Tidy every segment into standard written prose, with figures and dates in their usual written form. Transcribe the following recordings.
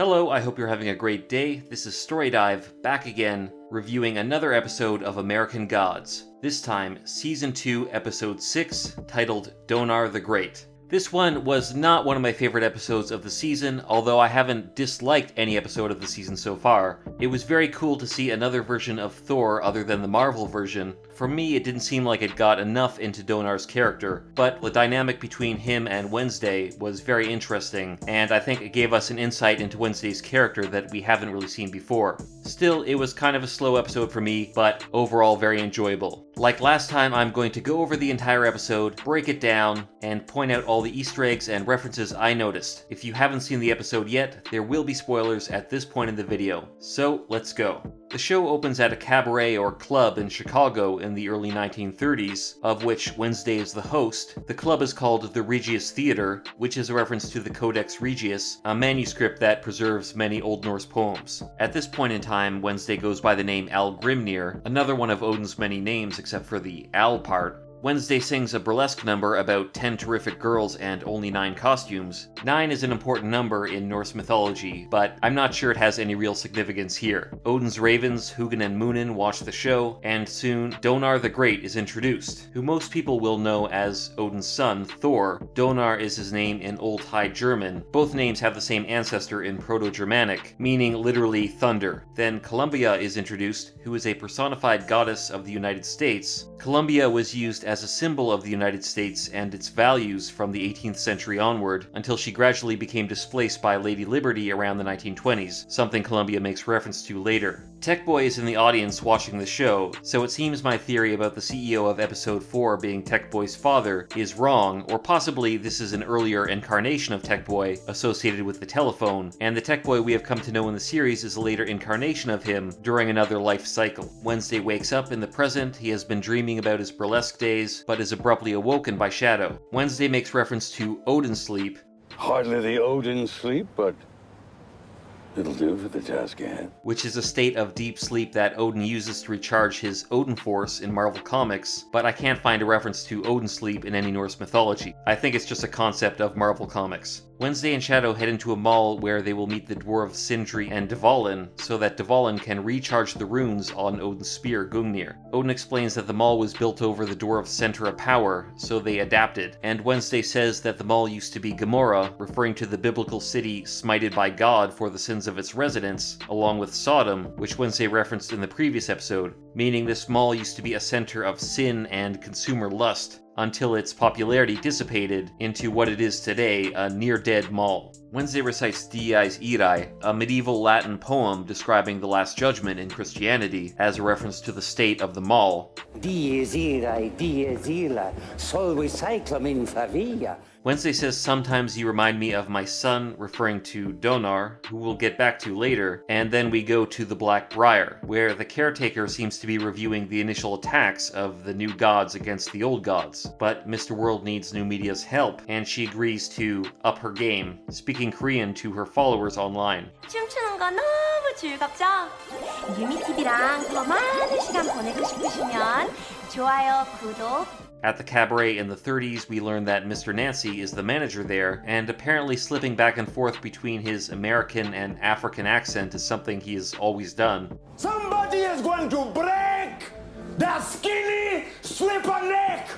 Hello, I hope you're having a great day. This is Story Dive, back again, reviewing another episode of American Gods. This time, Season 2, Episode 6, titled Donar the Great. This one was not one of my favorite episodes of the season, although I haven't disliked any episode of the season so far. It was very cool to see another version of Thor other than the Marvel version. For me, it didn't seem like it got enough into Donar's character, but the dynamic between him and Wednesday was very interesting, and I think it gave us an insight into Wednesday's character that we haven't really seen before. Still, it was kind of a slow episode for me, but overall very enjoyable. Like last time, I'm going to go over the entire episode, break it down, and point out all the Easter eggs and references I noticed. If you haven't seen the episode yet, there will be spoilers at this point in the video. So, let's go. The show opens at a cabaret or club in Chicago in the early 1930s, of which Wednesday is the host. The club is called the Regius Theater, which is a reference to the Codex Regius, a manuscript that preserves many Old Norse poems. At this point in time, Wednesday goes by the name Al Grimnir, another one of Odin's many names except for the Al part. Wednesday sings a burlesque number about 10 terrific girls and only 9 costumes. 9 is an important number in Norse mythology, but I'm not sure it has any real significance here. Odin's ravens, Hugin and Munin, watch the show, and soon Donar the Great is introduced, who most people will know as Odin's son, Thor. Donar is his name in Old High German. Both names have the same ancestor in Proto-Germanic, meaning literally thunder. Then Columbia is introduced, who is a personified goddess of the United States. Columbia was used as a symbol of the United States and its values from the 18th century onward, until she gradually became displaced by Lady Liberty around the 1920s, something Columbia makes reference to later. Tech Boy is in the audience watching the show, so it seems my theory about the CEO of Episode 4 being Tech Boy's father is wrong, or possibly this is an earlier incarnation of Tech Boy associated with the telephone, and the Tech Boy we have come to know in the series is a later incarnation of him during another life cycle. Wednesday wakes up in the present. He has been dreaming about his burlesque days, but is abruptly awoken by Shadow. Wednesday makes reference to Odin sleep. Hardly the Odin sleep, but it'll do for the task ahead. Which is a state of deep sleep that Odin uses to recharge his Odin Force in Marvel Comics, but I can't find a reference to Odin sleep in any Norse mythology. I think it's just a concept of Marvel Comics. Wednesday and Shadow head into a mall where they will meet the dwarves Sindri and Dvalin, so that Dvalin can recharge the runes on Odin's spear Gungnir. Odin explains that the mall was built over the dwarves' center of power, so they adapted, and Wednesday says that the mall used to be Gomorrah, referring to the biblical city smited by God for the sins of its residents, along with Sodom, which Wednesday referenced in the previous episode, meaning this mall used to be a center of sin and consumer lust, until its popularity dissipated into what it is today, a near-dead mall. Wednesday recites Dies Irae, a medieval Latin poem describing the Last Judgment in Christianity, as a reference to the state of the mall. Dies Irae, solvi cyclum in favilla. Wednesday says, "Sometimes you remind me of my son," referring to Donar, who we'll get back to later, and then we go to the Black Briar, where the caretaker seems to be reviewing the initial attacks of the new gods against the old gods. But Mr. World needs New Media's help, and she agrees to up her game, speaking Korean to her followers online. 춤추는 거 너무 즐겁죠? 유미TV랑 더 많은 시간 보내고 싶으시면 좋아요, 구독. At the cabaret in the 30s, we learn that Mr. Nancy is the manager there, and apparently slipping back and forth between his American and African accent is something he has always done. Somebody is going to break the skinny slipper neck!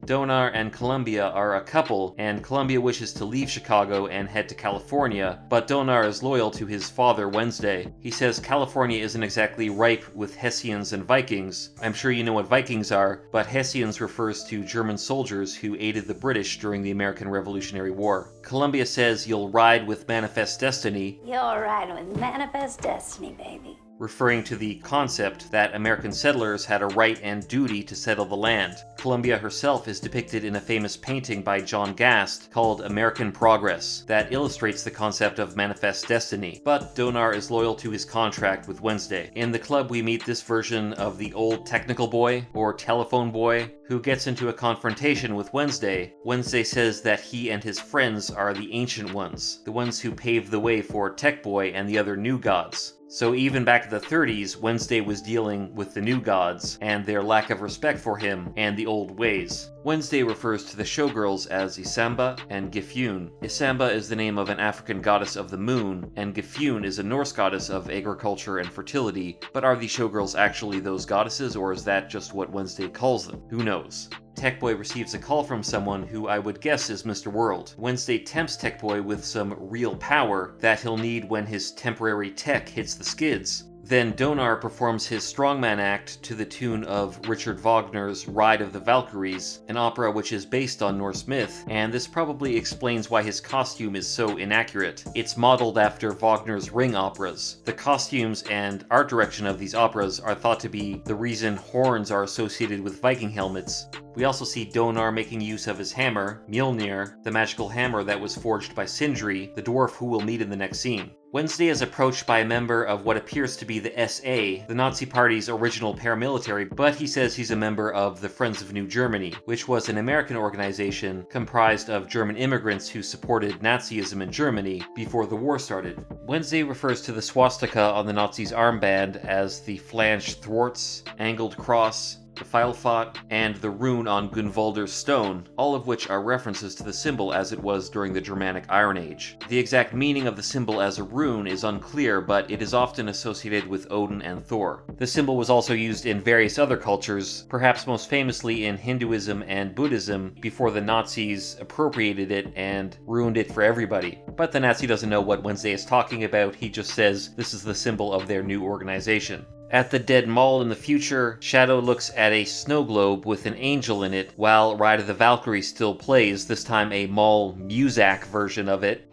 Donar and Columbia are a couple, and Columbia wishes to leave Chicago and head to California, but Donar is loyal to his father, Wednesday. He says California isn't exactly ripe with Hessians and Vikings. I'm sure you know what Vikings are, but Hessians refers to German soldiers who aided the British during the American Revolutionary War. Columbia says you'll ride with Manifest Destiny. You're right with Manifest Destiny, baby. Referring to the concept that American settlers had a right and duty to settle the land. Columbia herself is depicted in a famous painting by John Gast called American Progress that illustrates the concept of manifest destiny, but Donar is loyal to his contract with Wednesday. In the club we meet this version of the old technical boy, or telephone boy, who gets into a confrontation with Wednesday. Wednesday says that he and his friends are the Ancient Ones, the ones who paved the way for Tech Boy and the other new gods. So even back in the 30s, Wednesday was dealing with the new gods and their lack of respect for him and the old ways. Wednesday refers to the showgirls as Isamba and Gifune. Isamba is the name of an African goddess of the moon, and Gifune is a Norse goddess of agriculture and fertility, but are these showgirls actually those goddesses, or is that just what Wednesday calls them? Who knows? Techboy receives a call from someone who I would guess is Mr. World. Wednesday tempts Techboy with some real power that he'll need when his temporary tech hits the skids. Then Donar performs his strongman act to the tune of Richard Wagner's Ride of the Valkyries, an opera which is based on Norse myth, and this probably explains why his costume is so inaccurate. It's modeled after Wagner's Ring operas. The costumes and art direction of these operas are thought to be the reason horns are associated with Viking helmets. We also see Donar making use of his hammer, Mjolnir, the magical hammer that was forged by Sindri, the dwarf who we'll meet in the next scene. Wednesday is approached by a member of what appears to be the SA, the Nazi Party's original paramilitary, but he says he's a member of the Friends of New Germany, which was an American organization comprised of German immigrants who supported Nazism in Germany before the war started. Wednesday refers to the swastika on the Nazis' armband as the flanged thwarts, angled cross, the Filefot, and the rune on Gunvalder's stone, all of which are references to the symbol as it was during the Germanic Iron Age. The exact meaning of the symbol as a rune is unclear, but it is often associated with Odin and Thor. The symbol was also used in various other cultures, perhaps most famously in Hinduism and Buddhism, before the Nazis appropriated it and ruined it for everybody. But the Nazi doesn't know what Wednesday is talking about, he just says this is the symbol of their new organization. At the Dead Mall in the future, Shadow looks at a snow globe with an angel in it, while Ride of the Valkyrie still plays, this time a mall Muzak version of it.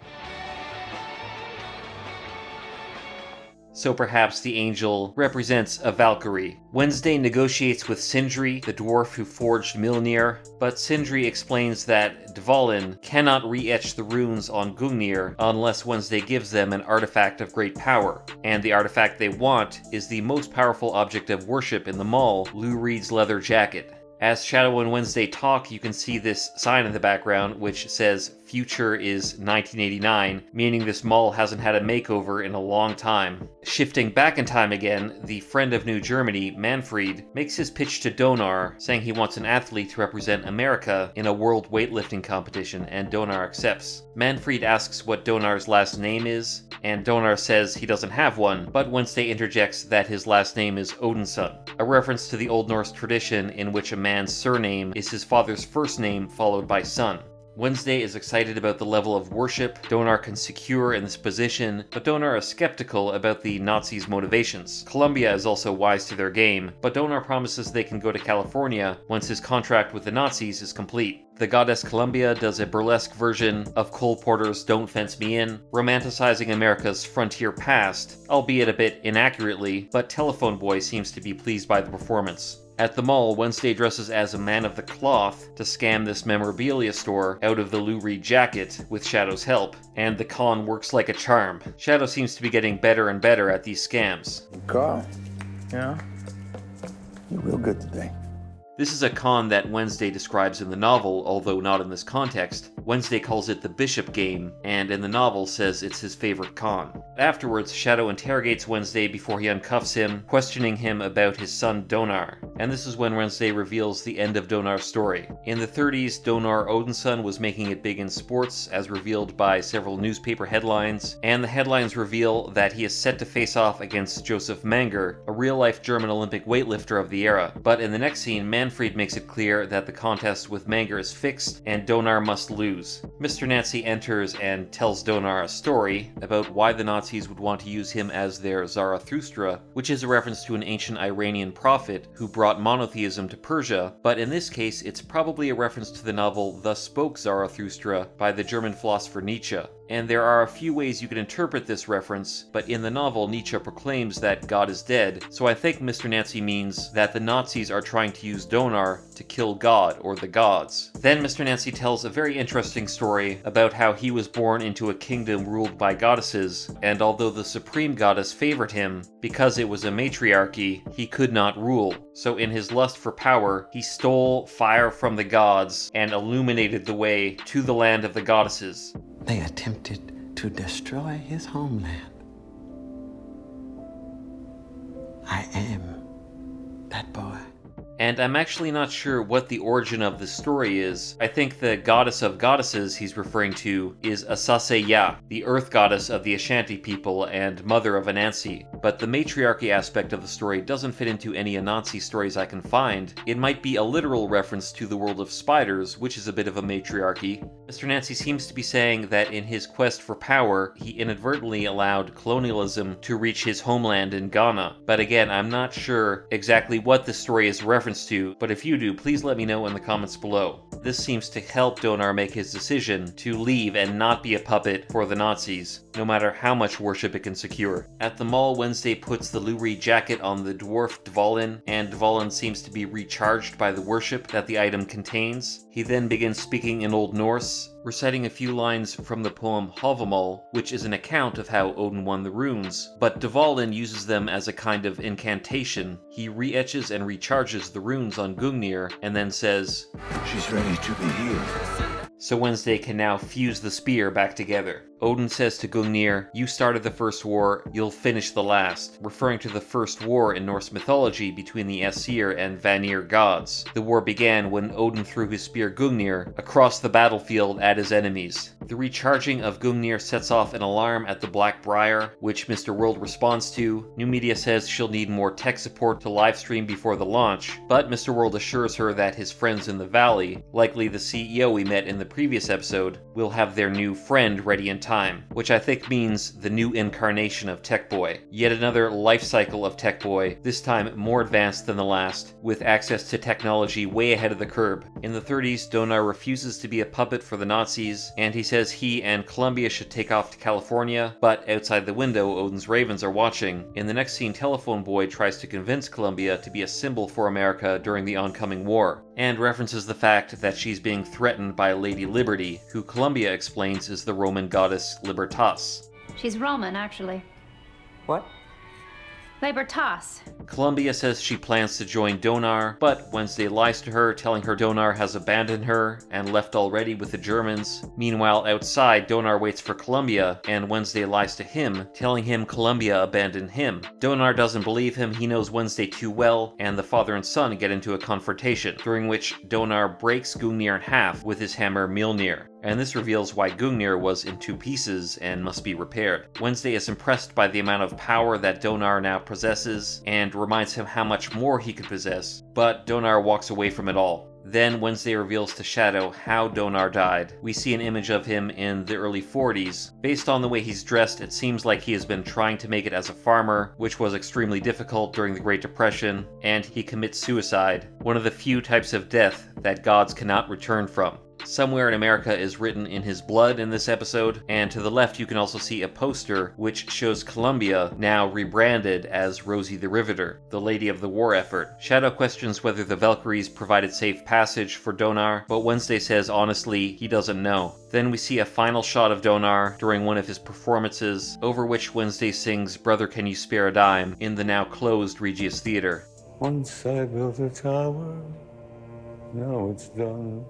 So perhaps the angel represents a Valkyrie. Wednesday negotiates with Sindri, the dwarf who forged Mjolnir, but Sindri explains that Dvalin cannot re-etch the runes on Gungnir unless Wednesday gives them an artifact of great power, and the artifact they want is the most powerful object of worship in the mall, Lou Reed's leather jacket. As Shadow and Wednesday talk, you can see this sign in the background which says future is 1989, meaning this mall hasn't had a makeover in a long time. Shifting back in time again, the Friend of New Germany, Manfred, makes his pitch to Donar, saying he wants an athlete to represent America in a world weightlifting competition, and Donar accepts. Manfred asks what Donar's last name is, and Donar says he doesn't have one, but Wednesday interjects that his last name is Odinson, a reference to the Old Norse tradition in which a man's surname is his father's first name followed by son. Wednesday is excited about the level of worship Donar can secure in this position, but Donar is skeptical about the Nazis' motivations. Columbia is also wise to their game, but Donar promises they can go to California once his contract with the Nazis is complete. The goddess Columbia does a burlesque version of Cole Porter's Don't Fence Me In, romanticizing America's frontier past, albeit a bit inaccurately, but Telephone Boy seems to be pleased by the performance. At the mall, Wednesday dresses as a man of the cloth to scam this memorabilia store out of the Lou Reed jacket with Shadow's help, and the con works like a charm. Shadow seems to be getting better and better at these scams. Carl, yeah? You're real good today. This is a con that Wednesday describes in the novel, although not in this context. Wednesday calls it the Bishop Game, and in the novel says it's his favorite con. Afterwards, Shadow interrogates Wednesday before he uncuffs him, questioning him about his son Donar. And this is when Wednesday reveals the end of Donar's story. In the 30s, Donar Odinson was making it big in sports, as revealed by several newspaper headlines, and the headlines reveal that he is set to face off against Josef Menger, a real-life German Olympic weightlifter of the era. But in the next scene, Manfred makes it clear that the contest with Menger is fixed, and Donar must lose. Mr. Nancy enters and tells Donar a story about why the Nazis would want to use him as their Zarathustra, which is a reference to an ancient Iranian prophet who brought monotheism to Persia, but in this case it's probably a reference to the novel Thus Spoke Zarathustra by the German philosopher Nietzsche. And there are a few ways you can interpret this reference, but in the novel Nietzsche proclaims that God is dead, so I think Mr. Nancy means that the Nazis are trying to use Donar to kill God or the gods. Then Mr. Nancy tells a very interesting story about how he was born into a kingdom ruled by goddesses, and although the supreme goddess favored him, because it was a matriarchy, he could not rule. So in his lust for power, he stole fire from the gods and illuminated the way to the land of the goddesses. They attempted to destroy his homeland. am that boy. And I'm actually not sure what the origin of this story is. I think the goddess of goddesses he's referring to is Asase Ya, the earth goddess of the Ashanti people and mother of Anansi. But the matriarchy aspect of the story doesn't fit into any Anansi stories I can find. It might be a literal reference to the world of spiders, which is a bit of a matriarchy. Mr. Nancy seems to be saying that in his quest for power, he inadvertently allowed colonialism to reach his homeland in Ghana. But again, I'm not sure exactly what this story is referenced to, but if you do, please let me know in the comments below. This seems to help Donar make his decision to leave and not be a puppet for the Nazis, no matter how much worship it can secure. At the mall, Wednesday puts the Luri jacket on the dwarf Dvalin, and Dvalin seems to be recharged by the worship that the item contains. He then begins speaking in Old Norse, reciting a few lines from the poem Havamal, which is an account of how Odin won the runes, but Dvalin uses them as a kind of incantation. He re-etches and recharges the runes on Gungnir, and then says, She's ready to be healed. so Wednesday can now fuse the spear back together. Odin says to Gungnir, "You started the first war, you'll finish the last," referring to the first war in Norse mythology between the Aesir and Vanir gods. The war began when Odin threw his spear Gungnir across the battlefield at his enemies. The recharging of Gungnir sets off an alarm at the Black Briar, which Mr. World responds to. New Media says she'll need more tech support to livestream before the launch, but Mr. World assures her that his friends in the valley, likely the CEO we met in the previous episode, will have their new friend ready in time, which I think means the new incarnation of Tech Boy. Yet another life cycle of Tech Boy, this time more advanced than the last, with access to technology way ahead of the curve. In the 30s, Donar refuses to be a puppet for the Nazis, and he says he and Columbia should take off to California, but outside the window, Odin's ravens are watching. In the next scene, Telephone Boy tries to convince Columbia to be a symbol for America during the oncoming war, and references the fact that she's being threatened by Lady Liberty, who Columbia explains is the Roman goddess Libertas. She's Roman, actually. What? Libertas. Columbia says she plans to join Donar, but Wednesday lies to her, telling her Donar has abandoned her and left already with the Germans. Meanwhile, outside, Donar waits for Columbia, and Wednesday lies to him, telling him Columbia abandoned him. Donar doesn't believe him, he knows Wednesday too well, and the father and son get into a confrontation, during which Donar breaks Gungnir in half with his hammer Mjolnir. And this reveals why Gungnir was in two pieces and must be repaired. Wednesday is impressed by the amount of power that Donar now possesses, and reminds him how much more he could possess, but Donar walks away from it all. Then Wednesday reveals to Shadow how Donar died. We see an image of him in the early 40s. Based on the way he's dressed, it seems like he has been trying to make it as a farmer, which was extremely difficult during the Great Depression, and he commits suicide, one of the few types of death that gods cannot return from. Somewhere in America is written in his blood in this episode, and to the left you can also see a poster which shows Columbia now rebranded as Rosie the Riveter, the lady of the war effort. Shadow questions whether the Valkyries provided safe passage for Donar, but Wednesday says honestly he doesn't know. Then we see a final shot of Donar during one of his performances, over which Wednesday sings "Brother Can You Spare a Dime" in the now closed Regius Theater. Once I built a tower, now it's done.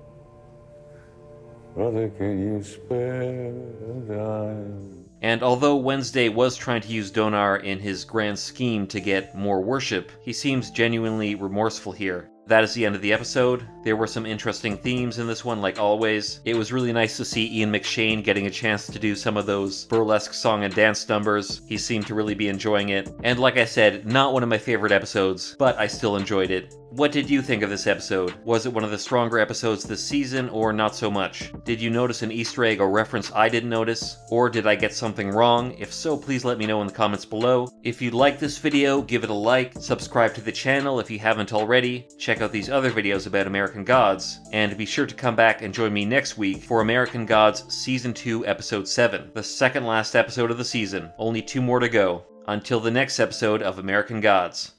Brother, can you spare a dime? And although Wednesday was trying to use Donar in his grand scheme to get more worship, he seems genuinely remorseful here. That is the end of the episode. There were some interesting themes in this one, like always. It was really nice to see Ian McShane getting a chance to do some of those burlesque song and dance numbers. He seemed to really be enjoying it. And like I said, not one of my favorite episodes, but I still enjoyed it. What did you think of this episode? Was it one of the stronger episodes this season, or not so much? Did you notice an Easter egg or reference I didn't notice? Or did I get something wrong? If so, please let me know in the comments below. If you liked this video, give it a like, subscribe to the channel if you haven't already, check out these other videos about American Gods, and be sure to come back and join me next week for American Gods Season 2, Episode 7, the second last episode of the season. Only 2 more to go. Until the next episode of American Gods.